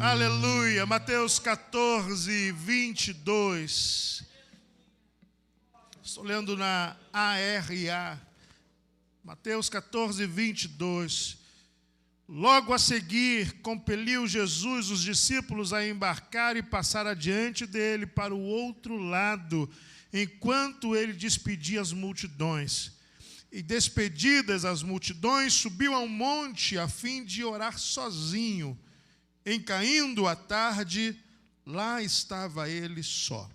Aleluia. Mateus 14, 22. Estou lendo na ARA. Mateus 14, 22. Logo a seguir, compeliu Jesus os discípulos a embarcar e passar adiante dele para o outro lado, enquanto ele despedia as multidões. E despedidas as multidões, subiu a um monte a fim de orar sozinho. Em caindo a tarde, lá estava ele só.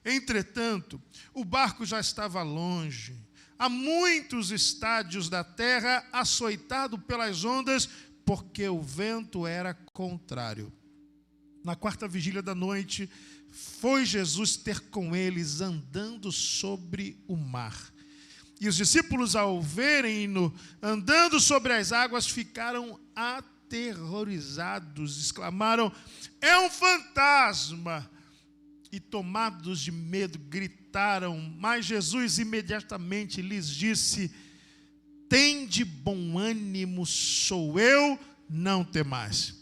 Entretanto, o barco já estava longe, a muitos estádios da terra, açoitado pelas ondas, porque o vento era contrário. Na quarta vigília da noite, foi Jesus ter com eles andando sobre o mar. E os discípulos, ao verem-no andando sobre as águas, ficaram aterrorizados, exclamaram: é um fantasma! E tomados de medo, gritaram, mas Jesus imediatamente lhes disse: tende bom ânimo, sou eu, não temais.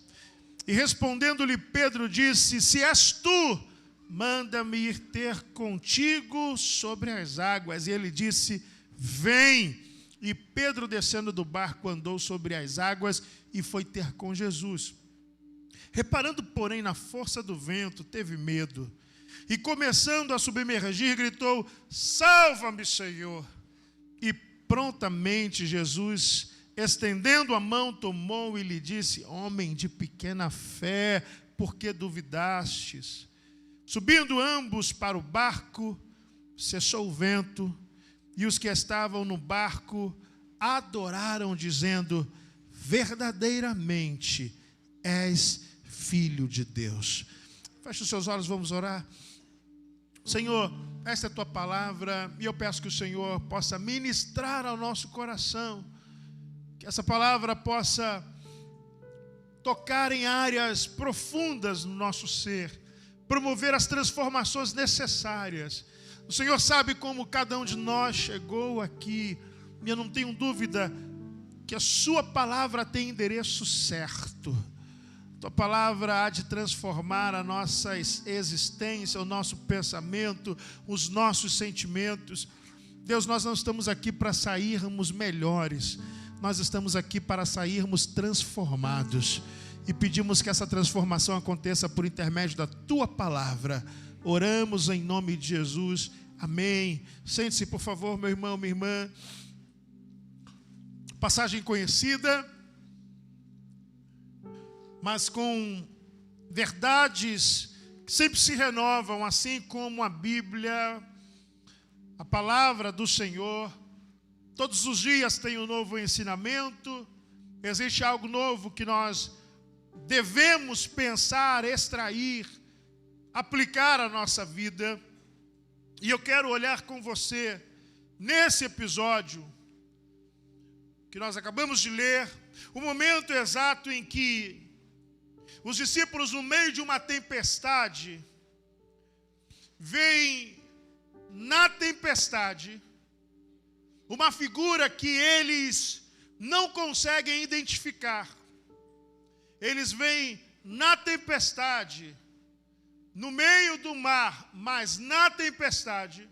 E respondendo-lhe Pedro disse: se és tu, manda-me ir ter contigo sobre as águas. E ele disse: vem. E Pedro, descendo do barco, andou sobre as águas e foi ter com Jesus. Reparando, porém, na força do vento, teve medo. E começando a submergir, gritou: salva-me, Senhor! E prontamente Jesus, estendendo a mão, tomou e lhe disse: homem de pequena fé, por que duvidastes? Subindo ambos para o barco, cessou o vento, e os que estavam no barco adoraram, dizendo: verdadeiramente és Filho de Deus. Feche os seus olhos, vamos orar. Senhor, esta é a tua palavra, e eu peço que o Senhor possa ministrar ao nosso coração, que essa palavra possa tocar em áreas profundas no nosso ser, promover as transformações necessárias. O Senhor sabe como cada um de nós chegou aqui, e eu não tenho dúvida que a sua palavra tem endereço certo. Tua palavra há de transformar a nossa existência, o nosso pensamento, os nossos sentimentos. Deus, nós não estamos aqui para sairmos melhores, nós estamos aqui para sairmos transformados. E pedimos que essa transformação aconteça por intermédio da tua palavra. Oramos em nome de Jesus. Amém. Sente-se, por favor, meu irmão, minha irmã. Passagem conhecida, mas com verdades que sempre se renovam, assim como a Bíblia, a palavra do Senhor. Todos os dias tem um novo ensinamento, existe algo novo que nós devemos pensar, extrair, aplicar à nossa vida. E eu quero olhar com você nesse episódio que nós acabamos de ler, o momento exato em que os discípulos, no meio de uma tempestade, veem na tempestade uma figura que eles não conseguem identificar. Eles veem na tempestade, no meio do mar, mas na tempestade,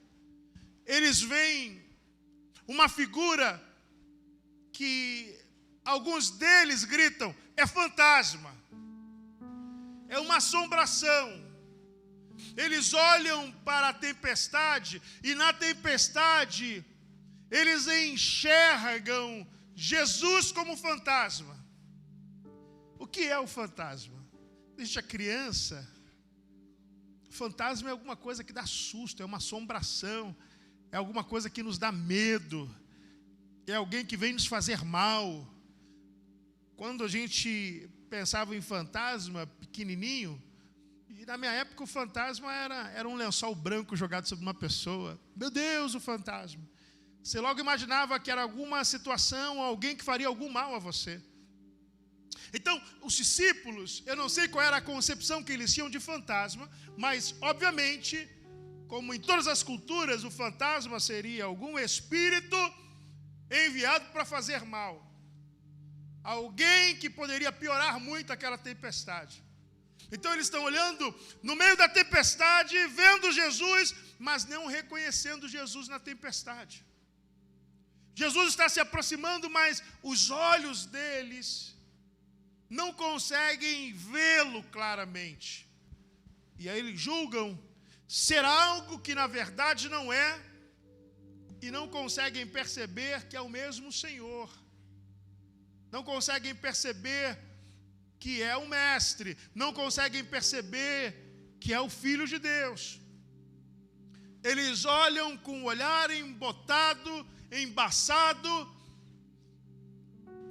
eles veem uma figura que alguns deles gritam: é fantasma. É uma assombração. Eles olham para a tempestade e na tempestade eles enxergam Jesus como fantasma. O que é o fantasma? Desde a criança, o fantasma é alguma coisa que dá susto, é uma assombração, é alguma coisa que nos dá medo, é alguém que vem nos fazer mal. Quando a gente pensava em fantasma pequenininho, e na minha época o fantasma era um lençol branco jogado sobre uma pessoa. Meu Deus, o fantasma. Você logo imaginava que era alguma situação, alguém que faria algum mal a você. Então, os discípulos, eu não sei qual era a concepção que eles tinham de fantasma, mas, obviamente, como em todas as culturas, o fantasma seria algum espírito enviado para fazer mal. Alguém que poderia piorar muito aquela tempestade. Então eles estão olhando no meio da tempestade, vendo Jesus, mas não reconhecendo Jesus na tempestade. Jesus está se aproximando, mas os olhos deles não conseguem vê-lo claramente. E aí eles julgam ser algo que na verdade não é, e não conseguem perceber que é o mesmo Senhor. Não conseguem perceber que é o Mestre, não conseguem perceber que é o Filho de Deus. Eles olham com o olhar embotado, embaçado,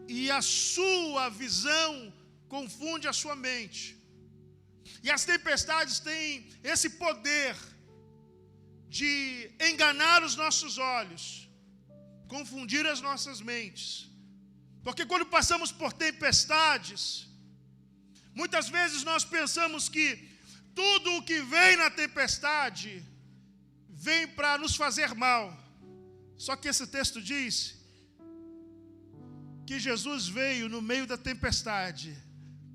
e a sua visão confunde a sua mente. E as tempestades têm esse poder de enganar os nossos olhos, confundir as nossas mentes. Porque quando passamos por tempestades, muitas vezes nós pensamos que tudo o que vem na tempestade vem para nos fazer mal. Só que esse texto diz que Jesus veio no meio da tempestade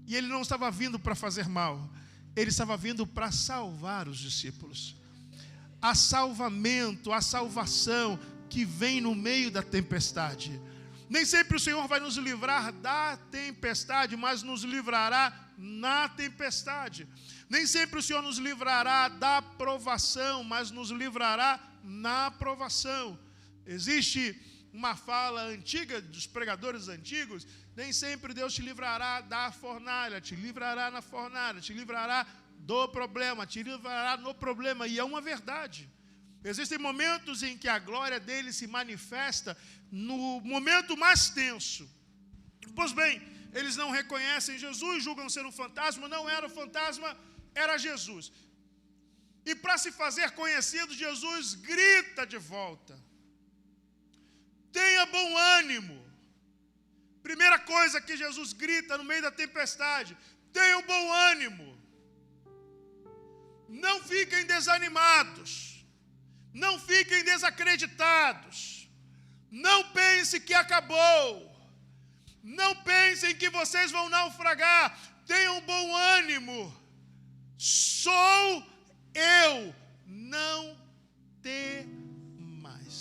e ele não estava vindo para fazer mal, ele estava vindo para salvar os discípulos. Há salvamento, há salvação que vem no meio da tempestade. Nem sempre o Senhor vai nos livrar da tempestade, mas nos livrará na tempestade. Nem sempre o Senhor nos livrará da provação, mas nos livrará na provação. Existe uma fala antiga dos pregadores antigos: nem sempre Deus te livrará da fornalha, te livrará na fornalha, te livrará do problema, te livrará no problema. E é uma verdade. Existem momentos em que a glória dele se manifesta no momento mais tenso. Pois bem, eles não reconhecem Jesus, julgam ser um fantasma. Não era um fantasma, era Jesus. E para se fazer conhecido, Jesus grita de volta: tenha bom ânimo. Primeira coisa que Jesus grita no meio da tempestade: tenham bom ânimo. Não fiquem desanimados. Não fiquem desacreditados. Não pensem que acabou. Não pensem que vocês vão naufragar. Tenham bom ânimo. Sou eu. Não temais.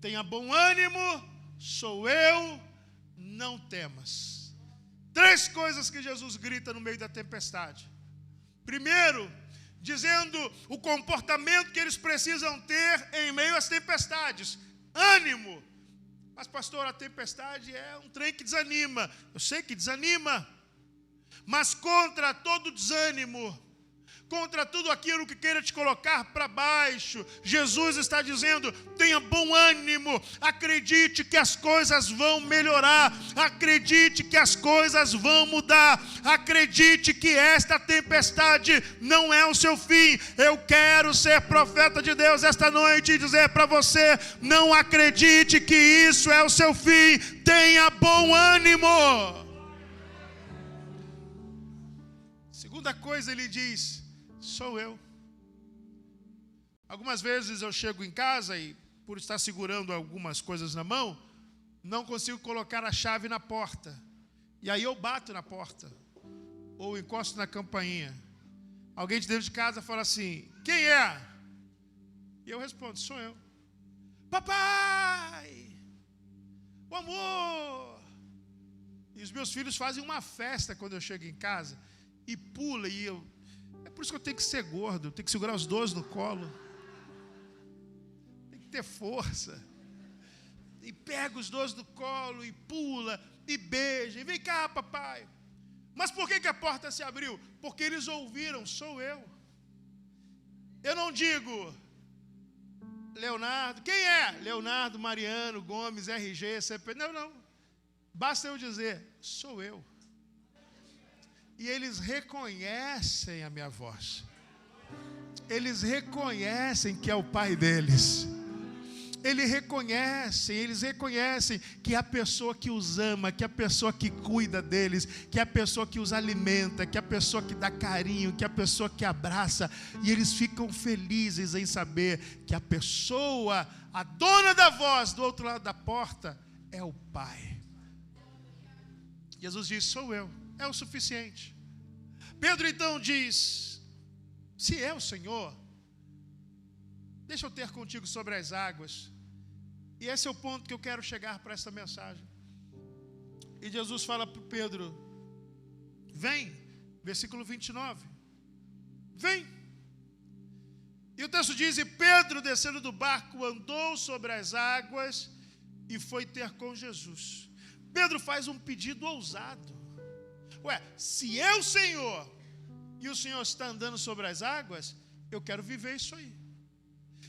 Tenha bom ânimo. Sou eu. Não temas. 3 coisas que Jesus grita no meio da tempestade. Primeiro, dizendo o comportamento que eles precisam ter em meio às tempestades. Ânimo. Mas, pastor, a tempestade é um trem que desanima. Eu sei que desanima. Mas contra todo desânimo, contra tudo aquilo que queira te colocar para baixo, Jesus está dizendo: tenha bom ânimo, acredite que as coisas vão melhorar, acredite que as coisas vão mudar, acredite que esta tempestade não é o seu fim. Eu quero ser profeta de Deus esta noite e dizer para você: não acredite que isso é o seu fim, tenha bom ânimo. Segunda coisa, ele diz: sou eu. Algumas vezes eu chego em casa e, por estar segurando algumas coisas na mão, não consigo colocar a chave na porta. E aí eu bato na porta, ou encosto na campainha. Alguém de dentro de casa fala assim: quem é? E eu respondo: sou eu. Papai! O amor! E os meus filhos fazem uma festa quando eu chego em casa, e pula, e eu... É por isso que eu tenho que ser gordo, eu tenho que segurar os 2 no colo. Tem que ter força. E pega os 2 no colo, e pula, e beija, e vem cá, papai. Mas por que a porta se abriu? Porque eles ouviram: sou eu. Eu não digo: Leonardo. Quem é? Leonardo, Mariano, Gomes, RG, CP. Não. Basta eu dizer: sou eu. E eles reconhecem a minha voz. Eles reconhecem que é o pai deles. Eles reconhecem que é a pessoa que os ama, que é a pessoa que cuida deles, que é a pessoa que os alimenta, que é a pessoa que dá carinho, que é a pessoa que abraça. E eles ficam felizes em saber que a pessoa, a dona da voz do outro lado da porta, é o Pai. Jesus diz: sou eu, é o suficiente. Pedro então diz: se é o Senhor, deixa eu ter contigo sobre as águas. E esse é o ponto que eu quero chegar para essa mensagem. E Jesus fala para Pedro: vem, versículo 29, vem. E o texto diz: e Pedro, descendo do barco, andou sobre as águas e foi ter com Jesus. Pedro faz um pedido ousado. Se é o Senhor e o Senhor está andando sobre as águas, eu quero viver isso aí.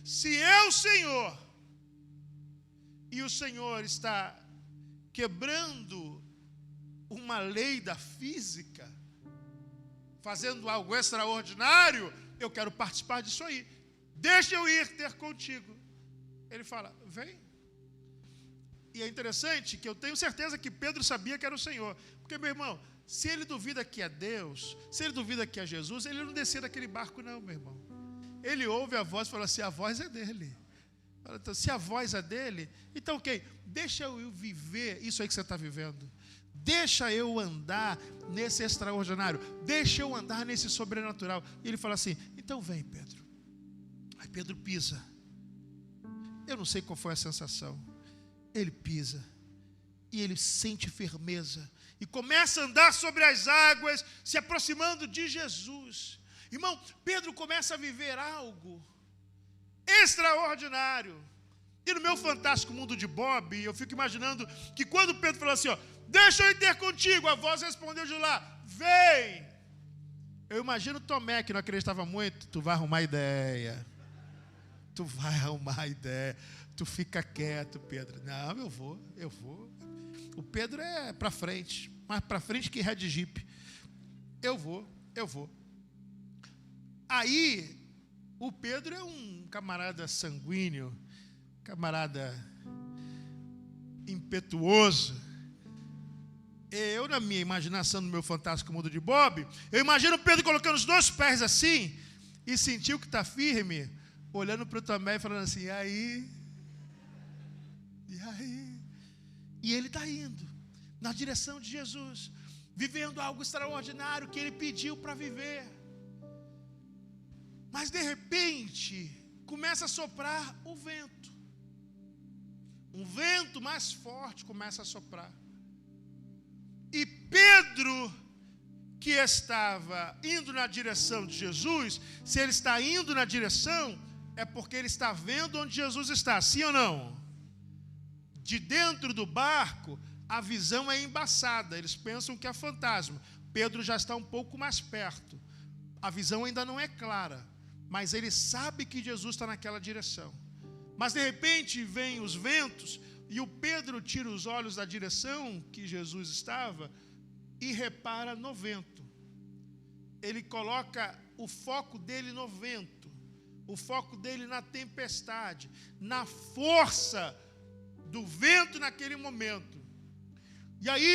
Se é o Senhor e o Senhor está quebrando uma lei da física, fazendo algo extraordinário, eu quero participar disso aí. Deixa eu ir ter contigo. Ele fala: vem. E é interessante que eu tenho certeza que Pedro sabia que era o Senhor. Porque, meu irmão, se ele duvida que é Deus, se ele duvida que é Jesus, ele não descia daquele barco não, meu irmão. Ele ouve a voz e fala assim: a voz é dele. Então, se a voz é dele, então ok, deixa eu viver isso aí que você está vivendo. Deixa eu andar nesse extraordinário. Deixa eu andar nesse sobrenatural. E ele fala assim: então vem, Pedro. Aí Pedro pisa. Eu não sei qual foi a sensação. Ele pisa. E ele sente firmeza. E começa a andar sobre as águas, se aproximando de Jesus. Irmão, Pedro começa a viver algo extraordinário. E no meu fantástico mundo de Bob, eu fico imaginando que quando Pedro falou assim: deixa eu ir ter contigo, a voz respondeu de lá: vem. Eu imagino Tomé, que não acreditava muito: tu vai arrumar ideia. Tu vai arrumar ideia. Tu fica quieto, Pedro. Não, eu vou. O Pedro é para frente, mais para frente que Red Jeep. Eu vou. Aí, o Pedro é um camarada sanguíneo, camarada impetuoso. Eu, na minha imaginação, no meu fantástico mundo de Bob, eu imagino o Pedro colocando os dois pés assim, e sentiu que está firme, olhando para o Tomé e falando assim: e aí? E ele está indo na direção de Jesus, vivendo algo extraordinário que ele pediu para viver. Mas de repente começa a soprar o vento. Um vento mais forte começa a soprar. E Pedro, que estava indo na direção de Jesus, se ele está indo na direção, é porque ele está vendo onde Jesus está, sim ou não? De dentro do barco, a visão é embaçada, eles pensam que é fantasma. Pedro já está um pouco mais perto. A visão ainda não é clara, mas ele sabe que Jesus está naquela direção. Mas de repente vêm os ventos e o Pedro tira os olhos da direção que Jesus estava e repara no vento. Ele coloca o foco dele no vento, o foco dele na tempestade, na força do vento naquele momento. E aí,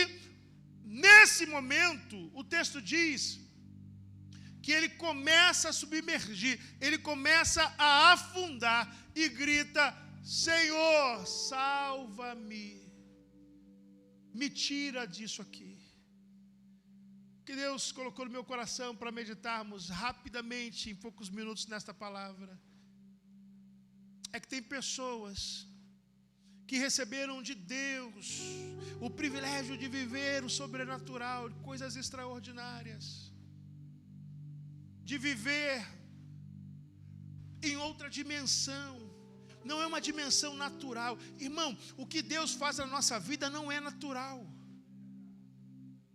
nesse momento, o texto diz que ele começa a submergir, ele começa a afundar e grita: Senhor, salva-me, me tira disso aqui. Que Deus colocou no meu coração para meditarmos rapidamente, em poucos minutos, nesta palavra, é que tem pessoas que receberam de Deus o privilégio de viver o sobrenatural, coisas extraordinárias, de viver em outra dimensão. Não é uma dimensão natural. Irmão, o que Deus faz na nossa vida não é natural.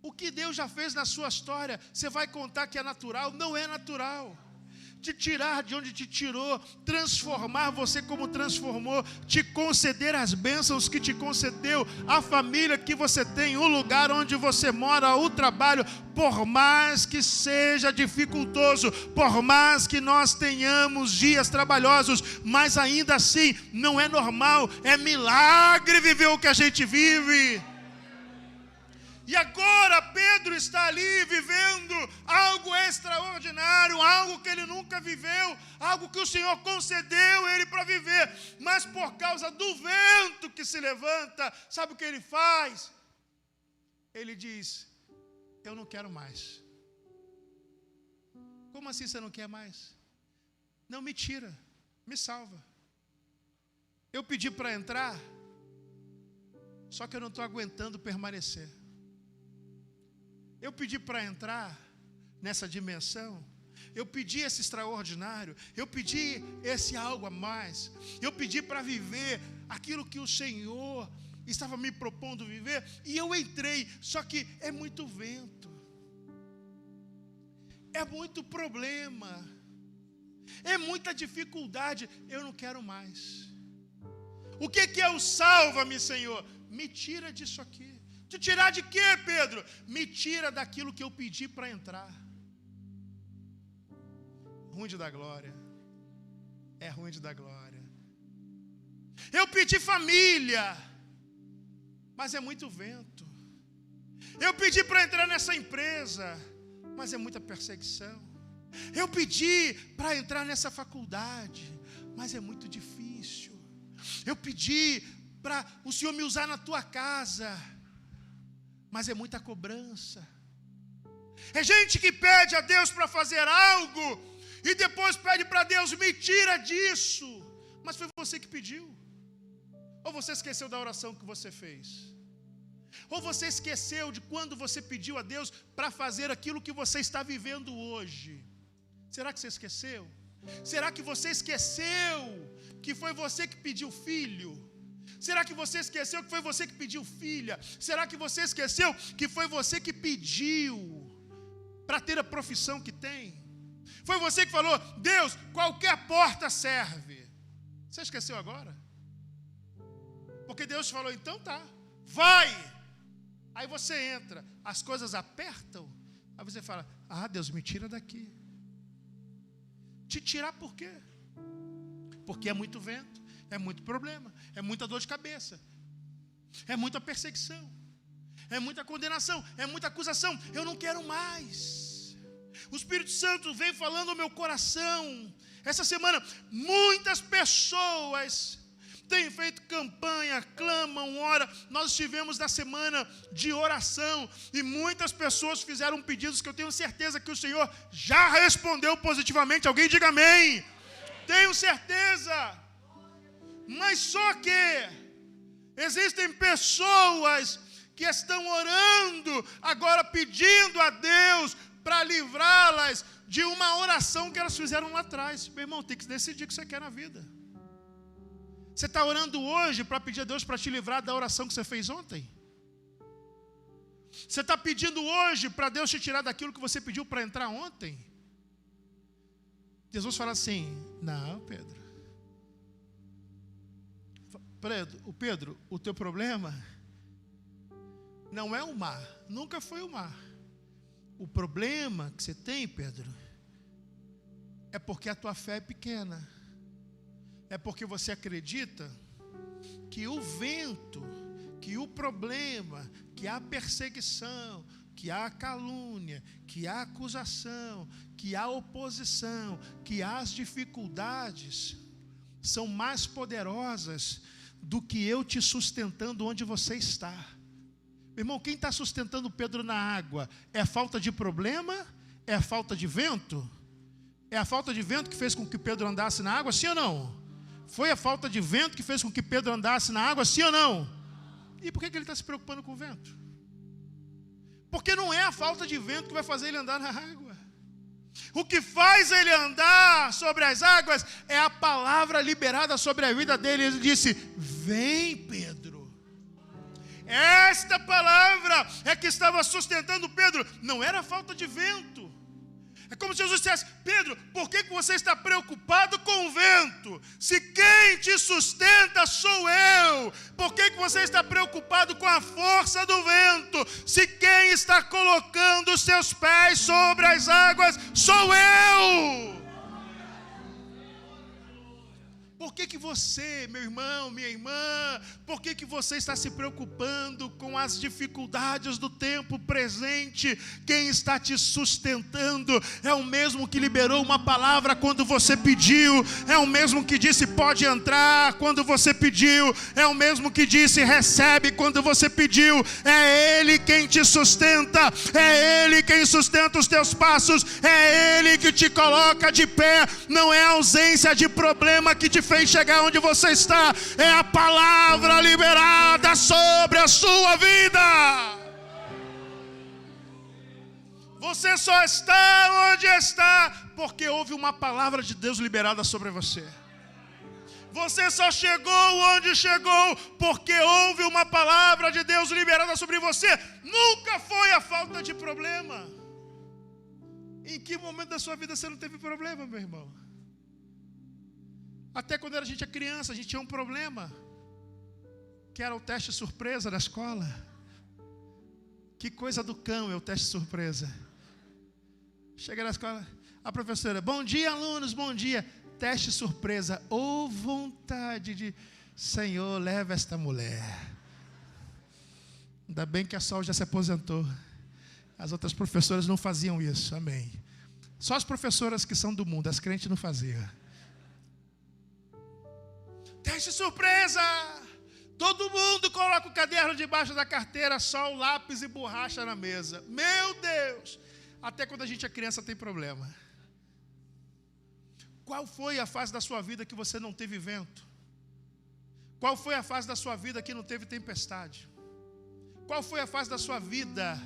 O que Deus já fez na sua história, você vai contar que é natural? Não é natural. Te tirar de onde te tirou, transformar você como transformou, te conceder as bênçãos que te concedeu, a família que você tem, o lugar onde você mora, o trabalho, por mais que seja dificultoso, por mais que nós tenhamos dias trabalhosos, mas ainda assim não é normal, é milagre viver o que a gente vive. E agora Pedro está ali vivendo algo extraordinário, algo que ele nunca viveu, algo que o Senhor concedeu ele para viver. Mas por causa do vento que se levanta, sabe o que ele faz? ele diz: eu não quero mais. Como assim você não quer mais? Não, me tira, me salva. Eu pedi para entrar, só que eu não estou aguentando permanecer. Eu pedi para entrar nessa dimensão, eu pedi esse extraordinário, eu pedi esse algo a mais, eu pedi para viver aquilo que o Senhor estava me propondo viver, e eu entrei, só que é muito vento, é muito problema, é muita dificuldade, eu não quero mais. O que é o salva-me, Senhor? Me tira disso aqui. Te tirar de quê, Pedro? Me tira daquilo que eu pedi para entrar. Ruim de dar glória. É ruim de dar glória. Eu pedi família, mas é muito vento. Eu pedi para entrar nessa empresa, mas é muita perseguição. Eu pedi para entrar nessa faculdade, mas é muito difícil. Eu pedi para o Senhor me usar na tua casa, mas é muita cobrança. É gente que pede a Deus para fazer algo e depois pede para Deus: me tira disso. Mas foi você que pediu. Ou você esqueceu da oração que você fez? Ou você esqueceu de quando você pediu a Deus para fazer aquilo que você está vivendo hoje? Será que você esqueceu? Será que você esqueceu que foi você que pediu filho? Será que você esqueceu que foi você que pediu filha? Será que você esqueceu que foi você que pediu para ter a profissão que tem? Foi você que falou: Deus, qualquer porta serve. Você esqueceu agora? Porque Deus falou: então tá, vai. Aí você entra, as coisas apertam, aí você fala: ah, Deus, me tira daqui. Te tirar por quê? Porque é muito vento, é muito problema, é muita dor de cabeça, é muita perseguição, é muita condenação, é muita acusação. Eu não quero mais. O Espírito Santo vem falando ao meu coração. Essa semana, muitas pessoas têm feito campanha, clamam, oram. Nós estivemos na semana de oração e muitas pessoas fizeram pedidos que eu tenho certeza que o Senhor já respondeu positivamente. Alguém diga amém. Tenho certeza. Mas só que existem pessoas que estão orando agora, pedindo a Deus para livrá-las de uma oração que elas fizeram lá atrás. Meu irmão, tem que decidir o que você quer na vida. Você está orando hoje para pedir a Deus para te livrar da oração que você fez ontem? Você está pedindo hoje para Deus te tirar daquilo que você pediu para entrar ontem? Jesus fala assim: não, Pedro, o teu problema não é o mar, nunca foi o mar. O problema que você tem, Pedro, é porque a tua fé é pequena. É porque você acredita que o vento, que o problema, que a perseguição, que há calúnia, que há acusação, que há oposição, que há as dificuldades, são mais poderosas do que eu te sustentando onde você está. Meu irmão, quem está sustentando Pedro na água é a falta de problema? É a falta de vento? É a falta de vento que fez com que Pedro andasse na água, sim ou não? Foi a falta de vento que fez com que Pedro andasse na água, sim ou não? E por que ele está se preocupando com o vento? Porque não é a falta de vento que vai fazer ele andar na água. O que faz ele andar sobre as águas é a palavra liberada sobre a vida dele. Ele disse: vem, Pedro. Esta palavra é que estava sustentando Pedro. Não era a falta de vento. É como se Jesus dissesse: Pedro, por que você está preocupado com o vento? Se quem te sustenta sou eu. Por que você está preocupado com a força do vento? Se quem está colocando os seus pés sobre as águas sou eu. Por que você, meu irmão, minha irmã, por que você está se preocupando com as dificuldades do tempo presente? Quem está te sustentando é o mesmo que liberou uma palavra quando você pediu, é o mesmo que disse pode entrar quando você pediu, é o mesmo que disse recebe quando você pediu. É Ele quem te sustenta, é Ele quem sustenta os teus passos, é Ele que te coloca de pé. Não é a ausência de problema que te fez chegar onde você está, é a palavra liberada sobre a sua vida. Você só está onde está porque houve uma palavra de Deus liberada sobre você. Você só chegou onde chegou porque houve uma palavra de Deus liberada sobre você. Nunca foi a falta de problema. Em que momento da sua vida você não teve problema, meu irmão? Até quando a gente é criança, a gente tinha um problema, que era o teste surpresa da escola. Que coisa do cão é o teste surpresa. Chega na escola, a professora, bom dia alunos, bom dia. Teste surpresa, ou vontade de, Senhor, leva esta mulher. Ainda bem que a Sol já se aposentou. As outras professoras não faziam isso, amém. Só as professoras que são do mundo, as crentes não faziam. Teste surpresa! Todo mundo coloca o caderno debaixo da carteira, só o lápis e borracha na mesa. Meu Deus! Até quando a gente é criança tem problema. Qual foi a fase da sua vida que você não teve vento? Qual foi a fase da sua vida que não teve tempestade? Qual foi a fase da sua vida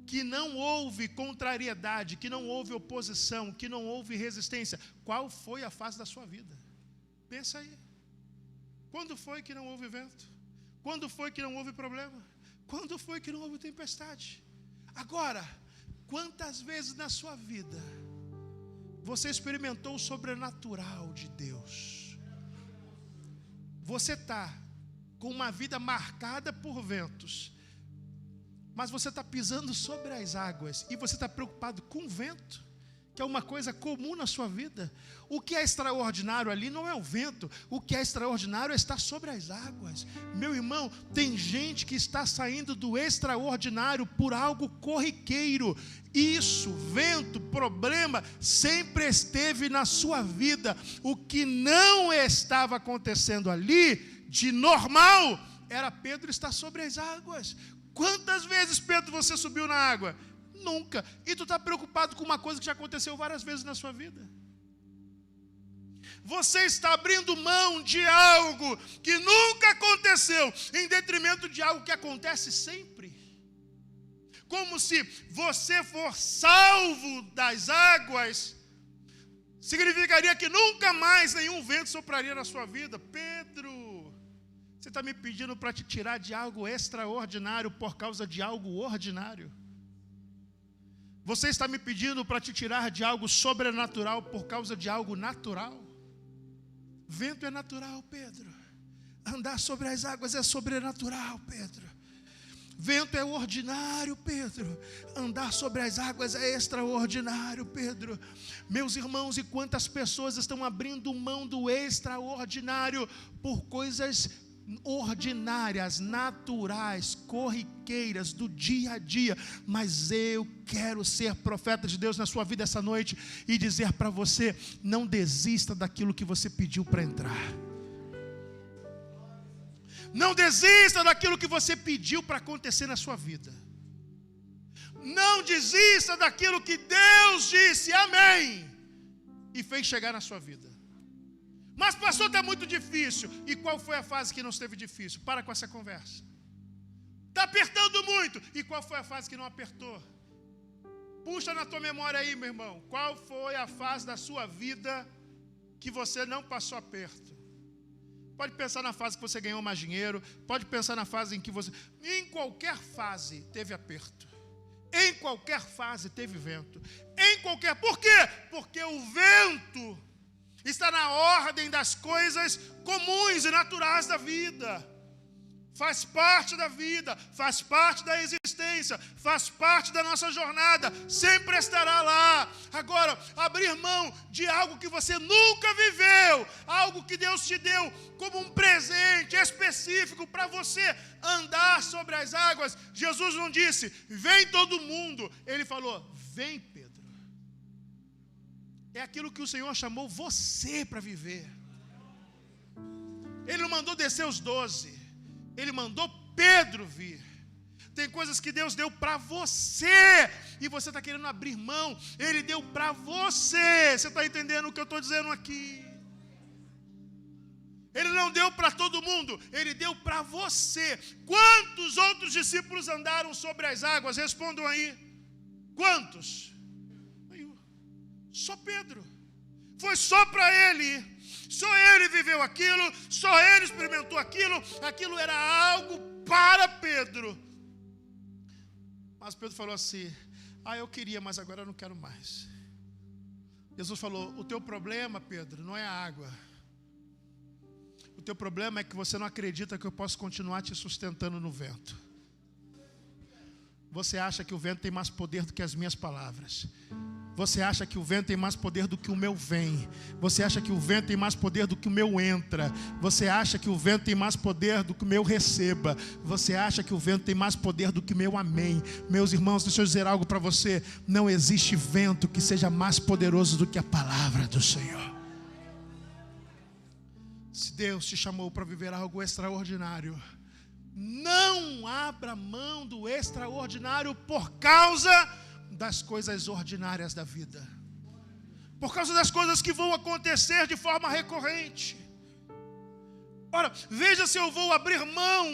que não houve contrariedade, que não houve oposição, que não houve resistência? Qual foi a fase da sua vida? Pensa aí. Quando foi que não houve vento? Quando foi que não houve problema? Quando foi que não houve tempestade? Agora, quantas vezes na sua vida você experimentou o sobrenatural de Deus? Você está com uma vida marcada por ventos, mas você está pisando sobre as águas e você está preocupado com o vento, que é uma coisa comum na sua vida. O que é extraordinário ali não é o vento, o que é extraordinário é estar sobre as águas. Meu irmão, tem gente que está saindo do extraordinário por algo corriqueiro. Isso, vento, problema, sempre esteve na sua vida. O que não estava acontecendo ali, de normal, era Pedro estar sobre as águas. Quantas vezes, Pedro, você subiu na água? Nunca. E tu está preocupado com uma coisa que já aconteceu várias vezes na sua vida. Você está abrindo mão de algo que nunca aconteceu, em detrimento de algo que acontece sempre. Como se você for salvo das águas, significaria que nunca mais nenhum vento sopraria na sua vida. Pedro, você está me pedindo para te tirar de algo extraordinário por causa de algo ordinário? Você está me pedindo para te tirar de algo sobrenatural por causa de algo natural? Vento é natural, Pedro. Andar sobre as águas é sobrenatural, Pedro. Vento é ordinário, Pedro. Andar sobre as águas é extraordinário, Pedro. Meus irmãos, e quantas pessoas estão abrindo mão do extraordinário por coisas ordinárias, naturais, corriqueiras, do dia a dia. Mas eu quero ser profeta de Deus na sua vida essa noite e dizer para você: não desista daquilo que você pediu para entrar. Não desista daquilo que você pediu para acontecer na sua vida. Não desista daquilo que Deus disse amém e fez chegar na sua vida. Mas pastor, está muito difícil. E qual foi a fase que não esteve difícil? Para com essa conversa. Está apertando muito. E qual foi a fase que não apertou? Puxa na tua memória aí, meu irmão. Qual foi a fase da sua vida que você não passou aperto? Pode pensar na fase que você ganhou mais dinheiro. Pode pensar na fase em que você... Em qualquer fase teve aperto. Em qualquer fase teve vento. Em qualquer... Por quê? Porque o vento está na ordem das coisas comuns e naturais da vida. faz parte da vida, faz parte da existência, faz parte da nossa jornada, sempre estará lá. Agora, abrir mão de algo que você nunca viveu, algo que Deus te deu como um presente específico para você andar sobre as águas. Jesus não disse, vem todo mundo. Ele falou, vem Pedro. É aquilo que o Senhor chamou você para viver. Ele não mandou descer os 12. Ele mandou Pedro vir. Tem coisas que Deus deu para você e você está querendo abrir mão. Ele deu para você. Você está entendendo o que eu estou dizendo aqui? Ele não deu para todo mundo, ele deu para você. Quantos outros discípulos andaram sobre as águas? Respondam aí. Quantos? Só Pedro. Foi só para ele. Só ele viveu aquilo, só ele experimentou aquilo. Aquilo era algo para Pedro. Mas Pedro falou assim, eu queria, mas agora eu não quero mais. Jesus falou, o teu problema, Pedro, não é a água. O teu problema é que você não acredita que eu posso continuar te sustentando no vento. Você acha que o vento tem mais poder do que as minhas palavras. Você acha que o vento tem mais poder do que o meu vem. Você acha que o vento tem mais poder do que o meu entra. Você acha que o vento tem mais poder do que o meu receba. Você acha que o vento tem mais poder do que o meu amém. Meus irmãos, deixa eu dizer algo para você. Não existe vento que seja mais poderoso do que a palavra do Senhor. Se Deus te chamou para viver algo extraordinário, não abra mão do extraordinário por causa das coisas ordinárias da vida, por causa das coisas que vão acontecer de forma recorrente. Ora, veja se eu vou abrir mão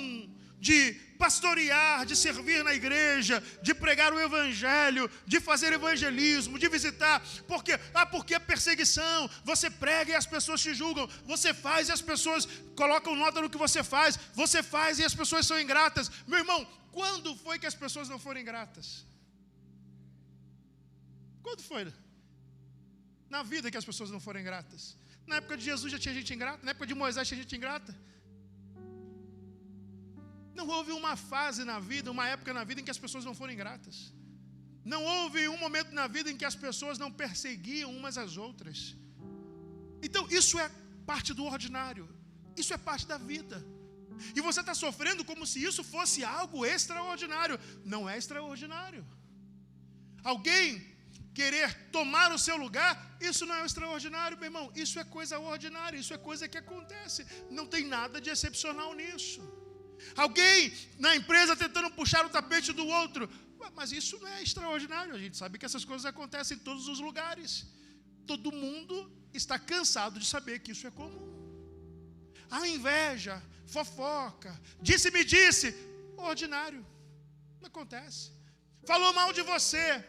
de pastorear, de servir na igreja, de pregar o evangelho, de fazer evangelismo, de visitar, porque é perseguição. Você prega e as pessoas te julgam, você faz e as pessoas colocam nota no que você faz e as pessoas são ingratas. Meu irmão, quando foi que as pessoas não foram ingratas? Quando foi? Na vida que as pessoas não foram ingratas. Na época de Jesus já tinha gente ingrata, na época de Moisés tinha gente ingrata. Não houve uma fase na vida, uma época na vida em que as pessoas não foram ingratas. Não houve um momento na vida em que as pessoas não perseguiam umas às outras. Então isso é parte do ordinário, isso é parte da vida. E você está sofrendo como se isso fosse algo extraordinário. Não é extraordinário. Alguém querer tomar o seu lugar, isso não é extraordinário, meu irmão. Isso é coisa ordinária, isso é coisa que acontece. Não tem nada de excepcional nisso. Alguém na empresa tentando puxar o tapete do outro, mas isso não é extraordinário. A gente sabe que essas coisas acontecem em todos os lugares. Todo mundo está cansado de saber que isso é comum. A inveja, fofoca, disse-me disse, ordinário, não acontece. Falou mal de você,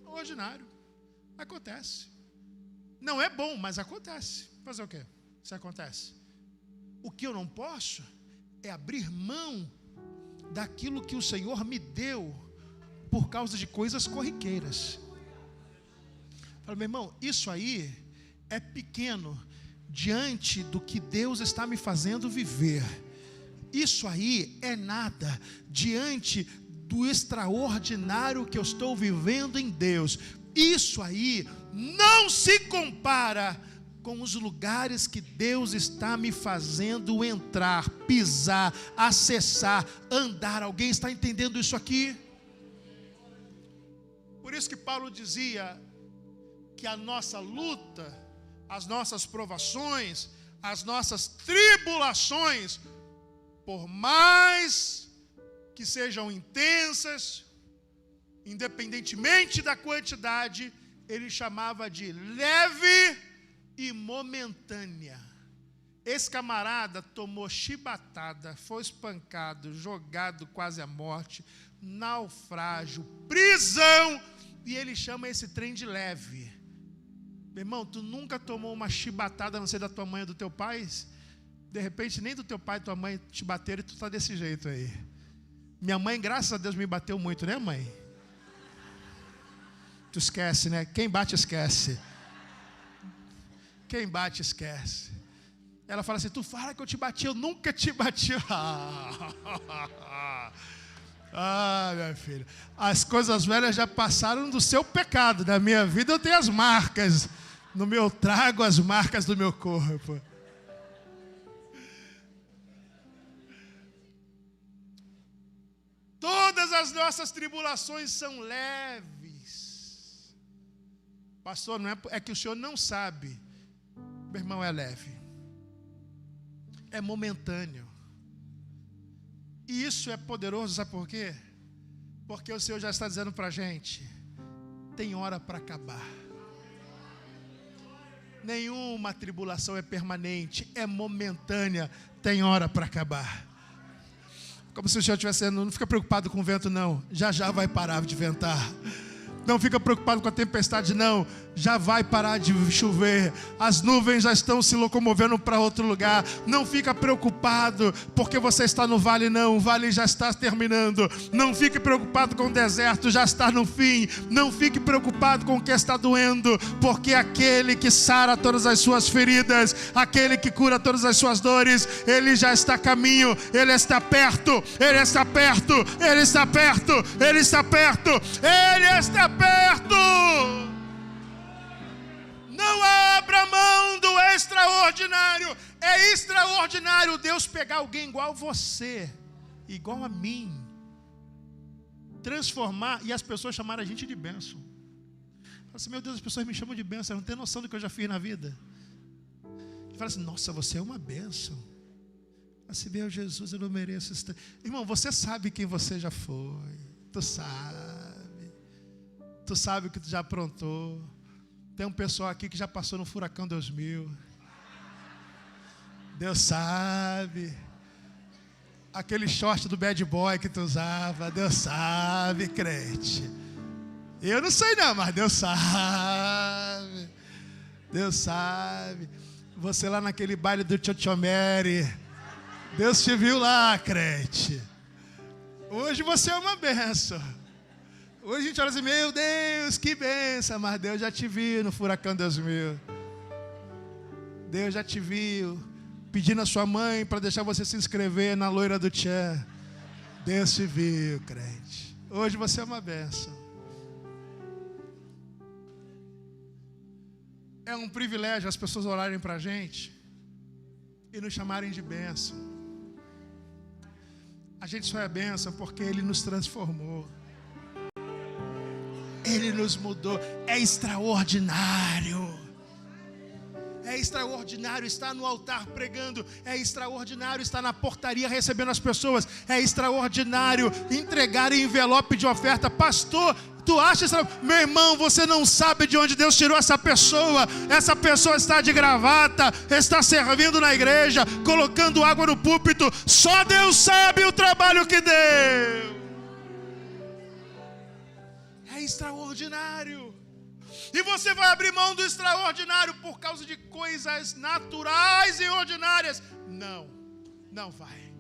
ordinário, acontece. Não é bom, mas acontece. Fazer o quê? Isso acontece. O que eu não posso é abrir mão daquilo que o Senhor me deu por causa de coisas corriqueiras. Fala, meu irmão, isso aí é pequeno diante do que Deus está me fazendo viver. Isso aí é nada diante do extraordinário que eu estou vivendo em Deus. Isso aí não se compara com os lugares que Deus está me fazendo entrar, pisar, acessar, andar. Alguém está entendendo isso aqui? Por isso que Paulo dizia que a nossa luta, as nossas provações, as nossas tribulações, por mais que sejam intensas, independentemente da quantidade, ele chamava de leve e momentânea. Esse camarada tomou chibatada, foi espancado, jogado quase à morte, naufrágio, prisão, e ele chama esse trem de leve. Meu irmão, tu nunca tomou uma chibatada, a não ser da tua mãe ou do teu pai? De repente nem do teu pai e tua mãe te bateram e tu está desse jeito aí. Minha mãe, graças a Deus, me bateu muito, né, mãe? Tu esquece, né? Quem bate, esquece. Quem bate, esquece. Ela fala assim, tu fala que eu te bati, eu nunca te bati. Minha filha, as coisas velhas já passaram do seu pecado. Na minha vida eu tenho as marcas. No meu trago as marcas do meu corpo. Todas as nossas tribulações são leves. Pastor, não é que o senhor não sabe. Meu irmão, é leve. É momentâneo. E isso é poderoso, sabe por quê? Porque o Senhor já está dizendo para a gente, tem hora para acabar. Nenhuma tribulação é permanente, é momentânea, tem hora para acabar. Como se o Senhor estivesse dizendo, não fica preocupado com o vento não, já vai parar de ventar. Não fica preocupado com a tempestade não, já vai parar de chover. As nuvens já estão se locomovendo para outro lugar. Não fica preocupado porque você está no vale não, o vale já está terminando. Não fique preocupado com o deserto, já está no fim. Não fique preocupado com o que está doendo, porque aquele que sara todas as suas feridas, aquele que cura todas as suas dores, Ele já está a caminho, Ele está perto, Ele está perto, Ele está perto, Ele está perto, Ele está perto. Não abra mão do extraordinário. É extraordinário Deus pegar alguém igual a você, igual a mim, transformar e as pessoas chamarem a gente de bênção. Fala assim, meu Deus, as pessoas me chamam de bênção, não tem noção do que eu já fiz na vida. Fala assim, nossa, você é uma bênção. Assim, meu Jesus, eu não mereço isso. Irmão, você sabe quem você já foi. Tu sabe. Tu sabe o que tu já aprontou. Tem um pessoal aqui que já passou no Furacão 2000. Deus sabe. Aquele short do bad boy que tu usava. Deus sabe, crente. Eu não sei não, mas Deus sabe. Deus sabe. Você lá naquele baile do Tchotchomere. Deus te viu lá, crente. Hoje você é uma bênção. Hoje a gente olha assim, meu Deus, que bênção. Mas Deus já te viu no Furacão 2000. Deus já te viu pedindo a sua mãe para deixar você se inscrever na loira do Tchan. Deus te viu, crente. Hoje você é uma bênção. É um privilégio as pessoas orarem para a gente e nos chamarem de bênção. A gente só é bênção porque Ele nos transformou. Ele nos mudou. É extraordinário. É extraordinário estar no altar pregando. É extraordinário estar na portaria recebendo as pessoas. É extraordinário entregar envelope de oferta. Pastor, tu acha extraordinário? Meu irmão, você não sabe de onde Deus tirou essa pessoa. Essa pessoa está de gravata, está servindo na igreja, colocando água no púlpito. Só Deus sabe o trabalho que deu. É extraordinário. E você vai abrir mão do extraordinário por causa de coisas naturais e ordinárias? Não, não vai.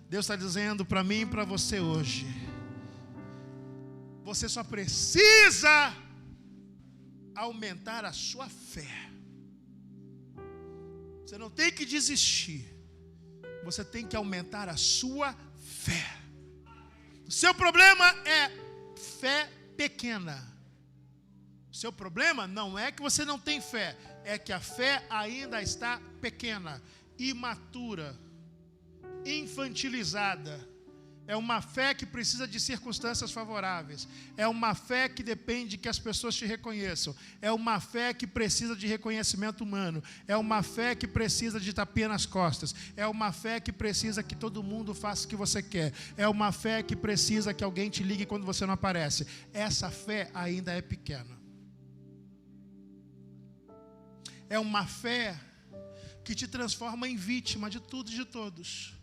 Deus está dizendo para mim e para você hoje, você só precisa aumentar a sua fé. Você não tem que desistir. Você tem que aumentar a sua fé. O seu problema é fé pequena. O seu problema não é que você não tem fé, é que a fé ainda está pequena, imatura, infantilizada. É uma fé que precisa de circunstâncias favoráveis. É uma fé que depende que as pessoas te reconheçam. É uma fé que precisa de reconhecimento humano. É uma fé que precisa de tapinha nas costas. É uma fé que precisa que todo mundo faça o que você quer. É uma fé que precisa que alguém te ligue quando você não aparece. Essa fé ainda é pequena. É uma fé que te transforma em vítima de tudo e de todos.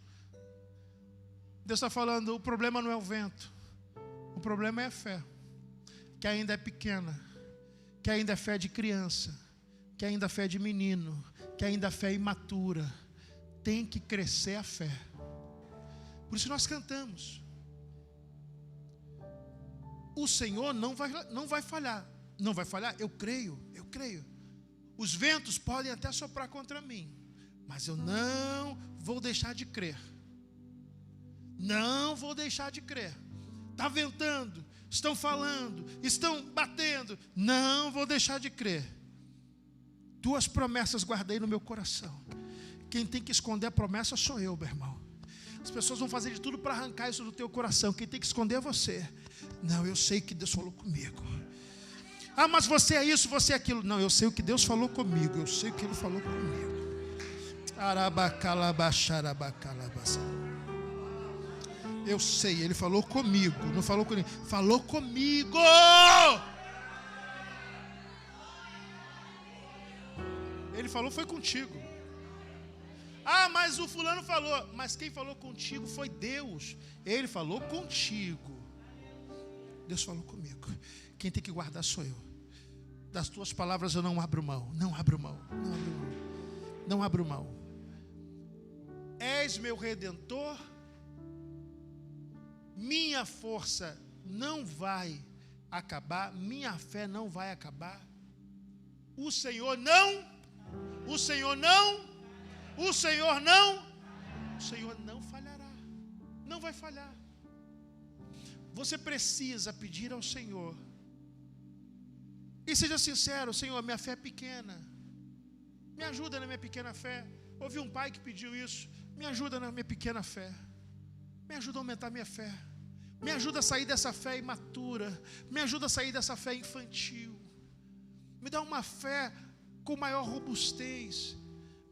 Deus está falando, o problema não é o vento. O problema é a fé, que ainda é pequena, que ainda é fé de criança, que ainda é fé de menino, que ainda é fé imatura. Tem que crescer a fé. Por isso nós cantamos. O Senhor não vai falhar. Não vai falhar? Eu creio. Os ventos podem até soprar contra mim, Mas eu não vou deixar de crer. Não vou deixar de crer. Está ventando, estão falando, estão batendo. Não vou deixar de crer. Tuas promessas guardei no meu coração. Quem tem que esconder a promessa sou eu, meu irmão. As pessoas vão fazer de tudo para arrancar isso do teu coração. Quem tem que esconder é você. Não, eu sei que Deus falou comigo. Ah, mas você é isso, você é aquilo. Não, eu sei o que Deus falou comigo. Eu sei o que Ele falou comigo. Eu sei, Ele falou comigo. Não falou com ninguém. Falou comigo. Ele falou foi contigo. Ah, mas o fulano falou. Mas quem falou contigo foi Deus. Ele falou contigo. Deus falou comigo. Quem tem que guardar sou eu. Das tuas palavras eu não abro mão. Não abro mão. Não abro mão. Não abro mão. És meu Redentor. Minha força não vai acabar. Minha fé não vai acabar. O Senhor não. O Senhor não. O Senhor não. O Senhor não falhará. Não vai falhar. Você precisa pedir ao Senhor. E seja sincero, Senhor, minha fé é pequena. Me ajuda na minha pequena fé. Ouvi um pai que pediu isso. Me ajuda na minha pequena fé. Me ajuda a aumentar minha fé. Me ajuda a sair dessa fé imatura. Me ajuda a sair dessa fé infantil. Me dá uma fé com maior robustez.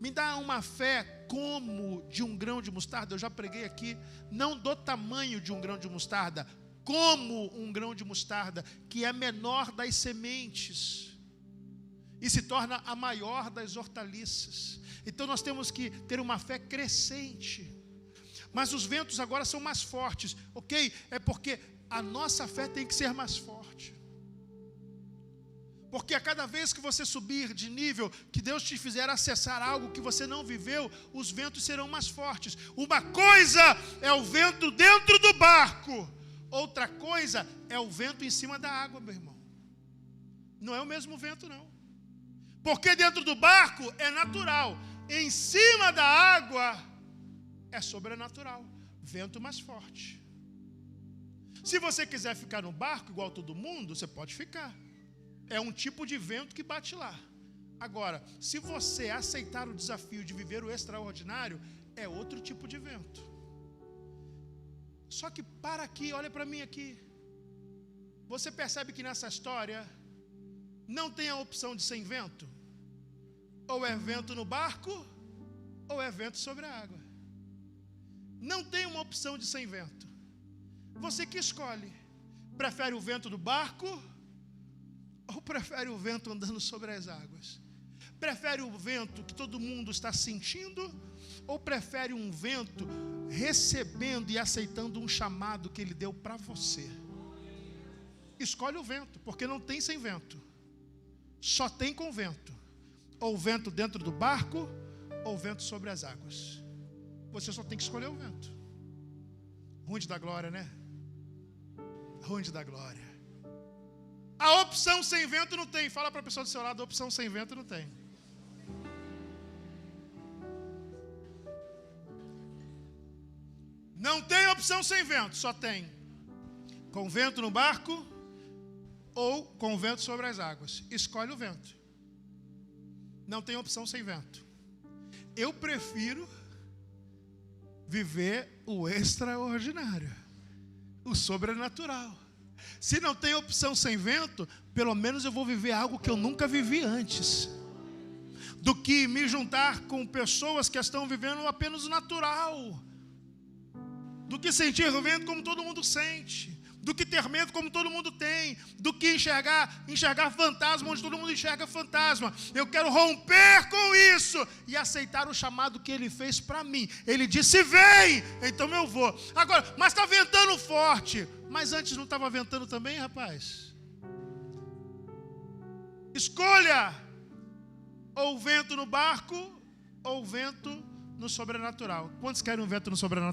Me dá uma fé como de um grão de mostarda. Eu já preguei aqui. Não do tamanho de um grão de mostarda. Como um grão de mostarda, que é menor das sementes e se torna a maior das hortaliças. Então nós temos que ter uma fé crescente. Mas os ventos agora são mais fortes, ok? É porque a nossa fé tem que ser mais forte. Porque a cada vez que você subir de nível, que Deus te fizer acessar algo que você não viveu, os ventos serão mais fortes. Uma coisa é o vento dentro do barco. Outra coisa é o vento em cima da água, meu irmão. Não é o mesmo vento, não. Porque dentro do barco é natural. Em cima da água é sobrenatural. Vento mais forte. Se você quiser ficar no barco igual todo mundo, você pode ficar. É um tipo de vento que bate lá. Agora, se você aceitar o desafio de viver o extraordinário, é outro tipo de vento. Só que para aqui, olha para mim aqui. Você percebe que nessa história não tem a opção de sem vento? Ou é vento no barco, ou é vento sobre a água. Não tem uma opção de sem vento. Você que escolhe. Prefere o vento do barco, ou prefere o vento andando sobre as águas? Prefere o vento que todo mundo está sentindo, ou prefere um vento recebendo e aceitando um chamado que Ele deu para você? Escolhe o vento, porque não tem sem vento. Só tem com vento. Ou vento dentro do barco, ou vento sobre as águas. Você só tem que escolher o vento. Rude da glória, né? Rude da glória. A opção sem vento não tem. Fala para a pessoa do seu lado, a opção sem vento não tem. Não tem opção sem vento, só tem com vento no barco ou com vento sobre as águas. Escolhe o vento. Não tem opção sem vento. Eu prefiro viver o extraordinário, o sobrenatural. Se não tem opção sem vento, pelo menos eu vou viver algo que eu nunca vivi antes, do que me juntar com pessoas que estão vivendo apenas o natural, do que sentir o vento como todo mundo sente, do que ter medo como todo mundo tem, do que enxergar fantasma onde todo mundo enxerga fantasma. Eu quero romper com isso e aceitar o chamado que Ele fez para mim. Ele disse: vem, então eu vou. Agora, mas está ventando forte. Mas antes não estava ventando também, rapaz? Escolha ou vento no barco ou vento no sobrenatural. Quantos querem um vento no sobrenatural?